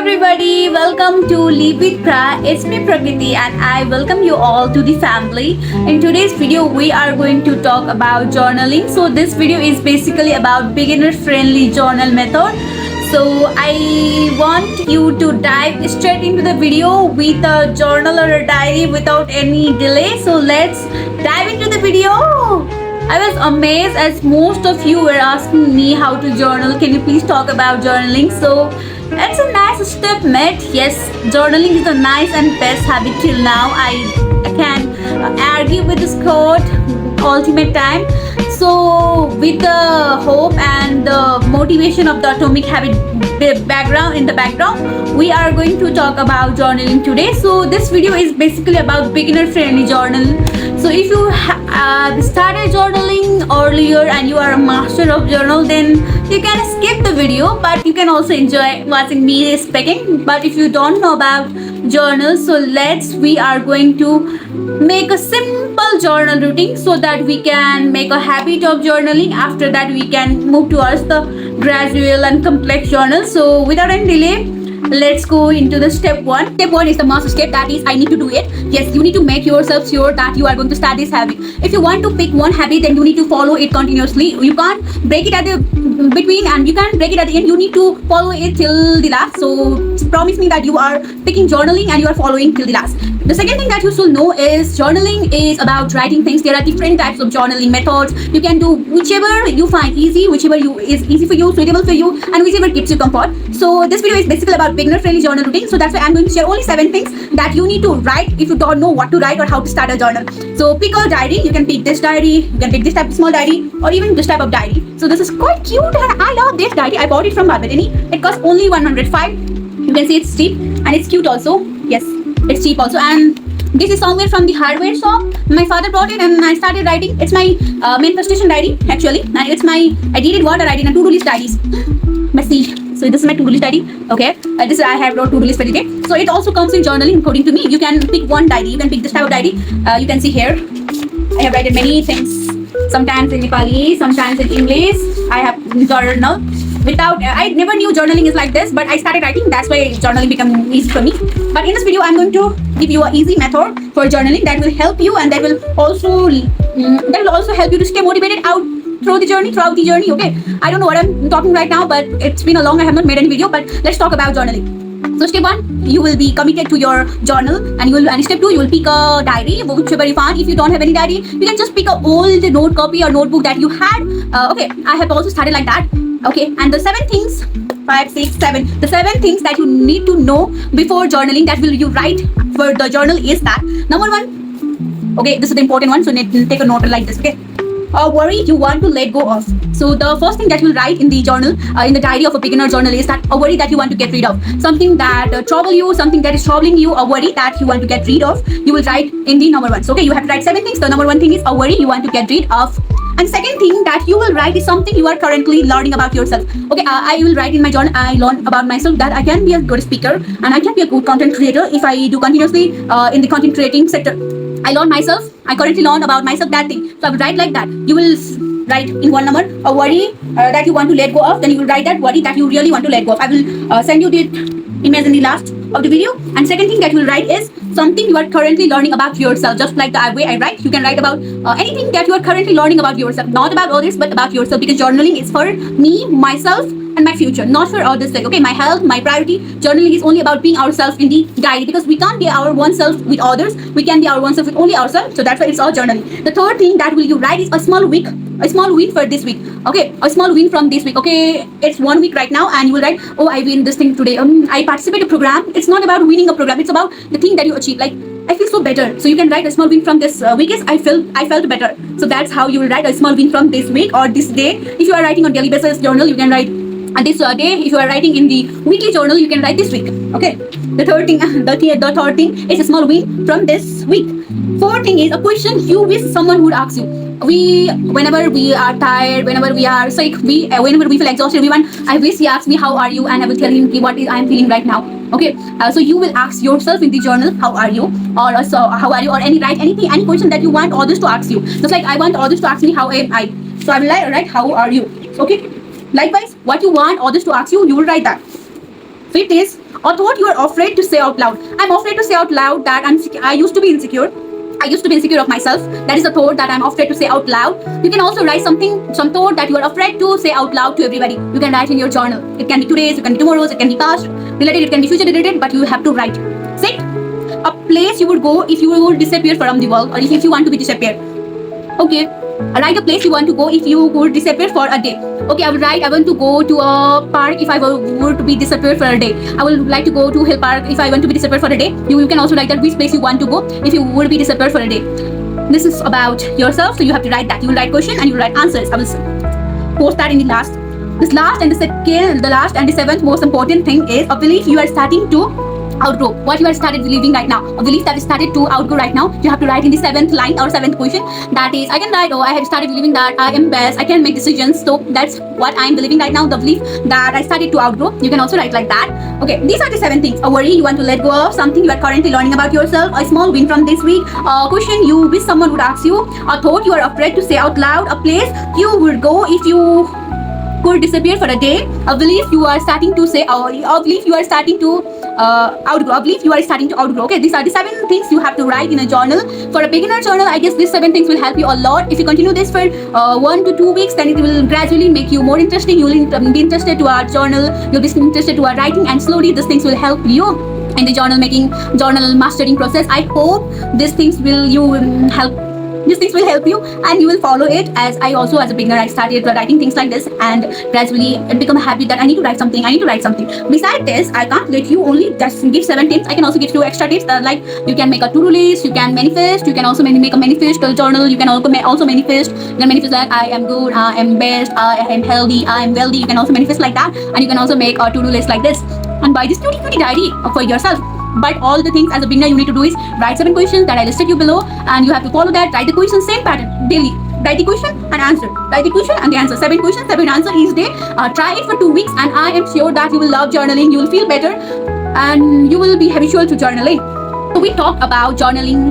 everybody, welcome to Live with Pra. It's me Prakriti and I welcome you all to the family. In today's video, we are going to talk about journaling. So this video is basically about beginner-friendly journal method. So I want you to dive straight into the video with a journal or a diary without any delay. So let's dive into the video. I was amazed as most of you were asking me how to journal. Can you please talk about journaling? So it's a nice step, mate. Yes, journaling is a nice and best habit till now. I can argue with this quote ultimate time. So with the hope and the motivation of the atomic habit background in the background, we are going to talk about journaling today. So this video is basically about beginner friendly journal. So if you started journaling earlier and you are a master of journal, then you can skip the video, but you can also enjoy watching me speaking. But if you don't know about journals, so we are going to make a simple journal routine so that we can make a habit of journaling. After that, we can move towards the gradual and complex journal. So without any delay, let's go into the step one. Step one is the must step, that is I need to do it. Yes, you need to make yourself sure that you are going to start this habit. If you want to pick one habit, then you need to follow it continuously. You can't break it at the between and you can't break it at the end. You need to follow it till the last. So promise me that you are picking journaling and you are following till the last. The second thing that you should know is journaling is about writing things. There are different types of journaling methods. You can do whichever you find easy, whichever is easy for you, suitable for you, and whichever gives you comfort. So this video is basically about beginner-friendly journal routine. So that's why I'm going to share only 7 things that you need to write if you don't know what to write or how to start a journal. So pick a diary. You can pick this diary. You can pick this type of small diary or even this type of diary. So this is quite cute and I love this diary. I bought it from Barberini. It costs only 105. You can see it's cheap and it's cute also. Yes, it's cheap also. And this is somewhere from the hardware shop. My father brought it and I started writing. It's my manifestation diary actually. And it's my, I did it what I write in a to-do list diaries. Messy. So this is my to-do list diary. Okay. This I have wrote to-do list for the day. So it also comes in journaling according to me. You can pick one diary. You can pick this type of diary. You can see here. I have written many things. Sometimes in Nepali, sometimes in English. I have journal. I never knew journaling is like this, but I started writing. That's why journaling became easy for me. But in this video, I'm going to give you an easy method for journaling that will help you, and that will also help you to stay motivated throughout the journey. Okay, I don't know what I'm talking right now, but it's been a long. I have not made any video, but let's talk about journaling. So step 1, you will be committed to your journal, and step 2, you will pick a diary, whichever you find. If you don't have any diary, you can just pick an old note copy or notebook that you had. Okay, I have also started like that. Okay, and the 7 things, 5, 6, 7, the 7 things that you need to know before journaling that will you write for the journal is that number 1. Okay, this is the important one, so take a note like this. Okay, a worry you want to let go of. So the first thing that you will write in the journal, in the diary of a beginner journal, is that a worry that you want to get rid of, something that trouble you, something that is troubling you, a worry that you want to get rid of. You will write in the number 1. So okay, you have to write 7 things. The number 1 thing is a worry you want to get rid of. And second thing that you will write is something you are currently learning about yourself. Okay, I will write in my journal, I learn about myself that I can be a good speaker and I can be a good content creator if I do continuously in the content creating sector. I learn myself, I currently learn about myself, that thing. So I will write like that. You will write in 1 number a worry that you want to let go of. Then you will write that worry that you really want to let go of. I will send you the image in the last of the video. And second thing that you will write is something you are currently learning about yourself. Just like the way I write, you can write about anything that you are currently learning about yourself, not about others but about yourself, because journaling is for me, myself and my future, not for others. Like, okay, my health, my priority. Journaling is only about being ourselves in the diary, because we can't be our one self with others. We can be our one self with only ourselves. So that's why it's all journaling. The third thing that will you write is a small win for this week. Okay, a small win from this week. Okay, it's 1 week right now, and you will write, oh, I win this thing today. I participated in a program. It's not about winning a program. It's about the thing that you achieve. Like, I feel so better. So you can write a small win from this week is I felt better. So that's how you will write a small win from this week or this day. If you are writing on daily basis journal, you can write this day. If you are writing in the weekly journal, you can write this week. Okay. The third thing, the third thing is a small win from this week. Fourth thing is a question you wish someone would ask you. Whenever we are tired, whenever we are sick, whenever we feel exhausted, I wish he asks me how are you, and I will tell him what I am feeling right now. Okay, so you will ask yourself in the journal how are you, or how are you, or any question that you want others to ask you. Just like I want others to ask me how am I, so I will write how are you. Okay, likewise what you want others to ask you, you will write that. Fifth is a thought you are afraid to say out loud. I'm afraid to say out loud that I used to be insecure. I used to be insecure of myself. That is a thought that I'm afraid to say out loud. You can also write some thought that you are afraid to say out loud to everybody. You can write in your journal. It can be today's, it can be tomorrow's, it can be past related, it can be future related, but you have to write. Sixth, a place you would go if you would disappear from the world, or if you want to be disappeared. Okay, write a place you want to go if you would disappear for a day. Okay, I would write I want to go to a park if I were to be disappeared for a day. I would like to go to Hill Park if I want to be disappeared for a day. You can also write that which place you want to go if you would be disappeared for a day. This is about yourself, so you have to write that. You will write question and you will write answers. I will post that in the last. The last and the seventh most important thing is a belief you are starting to outgrow. What you are started believing right now, a belief that is started to outgrow right now, you have to write in the seventh line or seventh question. That is, I can write, oh, I have started believing that I am best, I can make decisions. So that's what I am believing right now, the belief that I started to outgrow. You can also write like that. Okay, these are the 7 things. A worry you want to let go of, something you are currently learning about yourself, a small win from this week, a question you wish someone would ask you, a thought you are afraid to say out loud, a place you would go if you could disappear for a day, a belief you are starting to say, or a belief you are starting to outgrow, a belief you are starting to outgrow. Okay, these are the 7 things you have to write in a journal. For a beginner journal, I guess these 7 things will help you a lot. If you continue this for 1 to 2 weeks, then it will gradually make you more interesting. You will be interested to our journal, you'll be interested to our writing, and slowly these things will help you in the journal making, journal mastering process. I hope these things will help you and you will follow it. As I also, as a beginner, I started writing things like this, and gradually it became a habit that I need to write something. Besides this, I can't let you only just give 7 tips. I can also give you extra tips that, like, you can make a to-do list, you can manifest, you can also make a manifest journal, you can also manifest, that I am good, I am best, I am healthy, I am wealthy. You can also manifest like that, and you can also make a to-do list like this and buy this cutie diary for yourself. But all the things as a beginner you need to do is write 7 questions that I listed you below, and you have to follow that. Write the question, same pattern daily. Write the question and answer. Write the question and the answer. 7 questions, 7 answers each day. Try it for 2 weeks, and I am sure that you will love journaling. You will feel better, and you will be habitual to journaling. So we talk about journaling,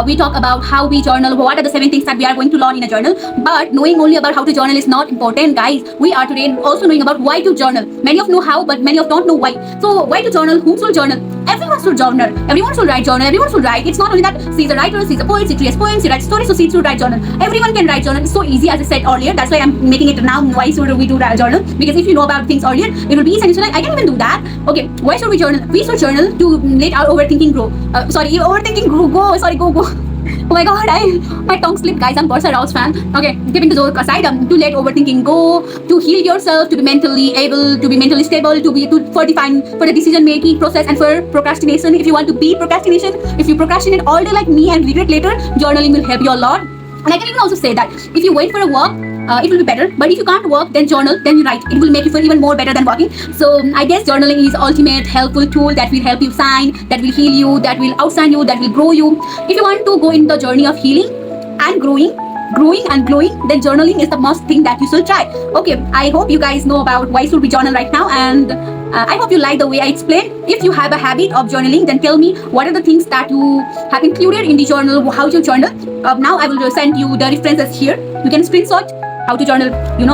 we talk about how we journal, what are the 7 things that we are going to learn in a journal. But knowing only about how to journal is not important, guys. We are today also knowing about why to journal. Many of know how, but many of don't know why. So why to journal, whom should journal? Everyone should journal, everyone should write journal, everyone should write. It's not only that she's a writer, she's a poet, she creates poems, she writes stories, so she should write journal. Everyone can write journal. It's so easy, as I said earlier. That's why I'm making it now. Why should we do that journal? Because if you know about things earlier, it will be easy, and you're like, I can even do that. Okay, why should we journal? We should journal to let our overthinking grow. Go. Oh my god, my tongue slipped, guys. I'm Bersa Rouse fan. Okay, keeping the joke aside, to let overthinking go, to heal yourself, to be mentally able, to be mentally stable, for the decision making process, and for procrastination. If you want to beat procrastination, if you procrastinate all day like me and regret later, journaling will help you a lot. And I can even also say that if you wait for a walk, it will be better. But if you can't work, then journal, then write. It will make you feel even more better than working. So I guess journaling is ultimate helpful tool that will help you shine, that will heal you, that will outshine you, that will grow you. If you want to go in the journey of healing and growing and glowing, then journaling is the must thing that you should try. Okay, I hope you guys know about why should we journal right now, and I hope you like the way I explained. If you have a habit of journaling, then tell me what are the things that you have included in the journal, how you journal. Now I will send you the references here. You can screenshot how to journal, you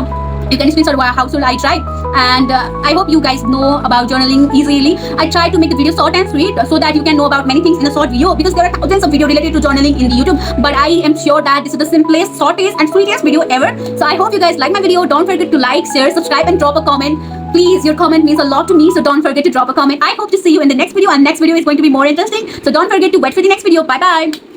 can screenshot how should I try. And I hope you guys know about journaling easily. I try to make the video short and sweet so that you can know about many things in a short video, because there are thousands of videos related to journaling in the YouTube, but I am sure that this is the simplest, shortest and sweetest video ever. So I hope you guys like my video. Don't forget to like, share, subscribe and drop a comment. Please, your comment means a lot to me, so don't forget to drop a comment. I hope to see you in the next video, and next video is going to be more interesting. So don't forget to wait for the next video. Bye bye.